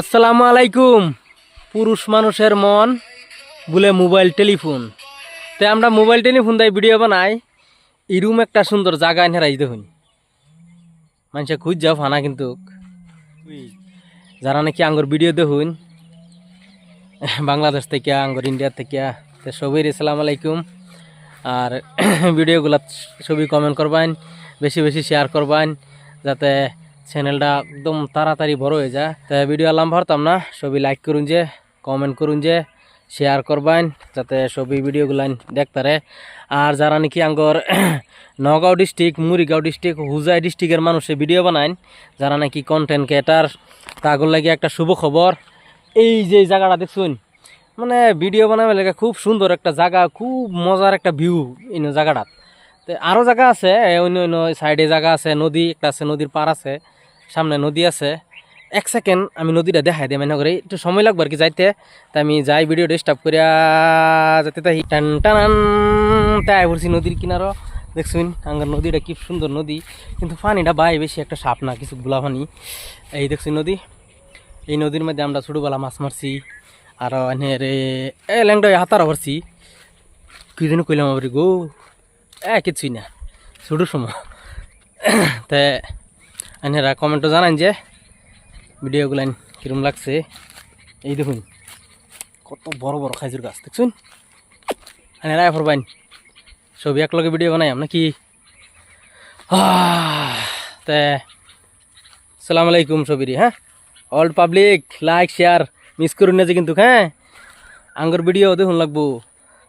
আসসালামু আলাইকুম। পুরুষ মানুষের মন বলে মোবাইল টেলিফোন। তো আমরা মোবাইল টেলিফোন দিয়ে ভিডিও বানাই। এরম একটা সুন্দর জায়গা এনে রাই দেখুন, মানুষে খুঁজ যাও ফানা কিন্তু যারা নাকি আঙ্গর ভিডিও দেখুন বাংলাদেশ থেকে আঙ্গর ইন্ডিয়া থেকে, তো সবাই আসসালামু আলাইকুম। আর ভিডিওগুলা সবই কমেন্ট করবেন, বেশি বেশি শেয়ার করবেন যাতে চ্যানেলটা একদম তাড়াতাড়ি বড় হয়ে যায়। তো ভিডিও লম্বা হতাম না, সবই লাইক করুন যে, কমেন্ট করুন যে, শেয়ার করবেন যাতে সবই ভিডিওগুলো দেখতারে। আর যারা নাকি আঙ্গর নগাঁও ডিস্ট্রিক্ট, মুড়িগাঁও ডিস্ট্রিক্ট, হুজাই ডিস্ট্রিক্টের মানুষে ভিডিও বানায়, যারা নাকি কন্টেন্ট ক্রিয়েটার, তাগুলো লাগে একটা শুভ খবর। এই যে জায়গাটা দেখছুন, মানে ভিডিও বানাবে লাগে খুব সুন্দর একটা জায়গা, খুব মজার একটা ভিউ এই জায়গাটা। তো আরও জায়গা আছে, অন্য অন্য সাইডে জায়গা আছে, নদী একটা আছে, নদীর পার আছে, সামনে নদী আছে। এক সেকেন্ড আমি নদীটা দেখাই দিই, মনে করি একটু সময় লাগবে আর কি যাইতে। তাই আমি যাই ভিডিওটা স্টপ করিয়া যাতে তাই টান টান তাই পড়ছি নদীর কিনারও। দেখছুন আঙ্গার নদীটা কি সুন্দর নদী, কিন্তু পানিটা বাই বেশি একটা সাপ না, কিছু গুলা পানি। এই দেখছি নদী, এই নদীর মধ্যে আমরা ছোটোবেলা মাছ মারছি। আর এনের ল্যাংটা হাতারা ভরছি, কি যেন কইলাম আবার গো কিছুই না, ছোটো সময়। তে এনারা কমেন্টও জানান যে ভিডিওগুলো কিরম লাগছে। এই দেখুন কত বড় বড় খাইজুর গাছ দেখছুন, এনারা ফরবাইন ছবি একলগে ভিডিও বানাই আমরা কি। তে আসসালামু আলাইকুম সবিরি। হ্যাঁ, all public like share miss করুন না যে কিন্তু। হ্যাঁ, আঙ্গর ভিডিও দেখুন লাগবো,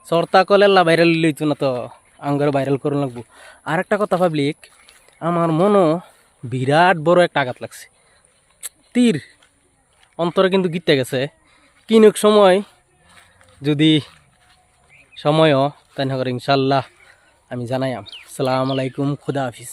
চর্তা কলে ভাইরাল লইতো না তো, আঙ্গর ভাইরাল করুন লাগবো। আর একটা কথা পাবলিক, আমার মনও বিরাট বড় একটা আঘাত লাগছে, তীর অন্তরে কিন্তু গিতে গেছে। কিনুক সময় যদি সময়ও তাই না করে ইনশাল্লাহ আমি জানাই। আসসালামু আলাইকুম, খুদা হাফিজ।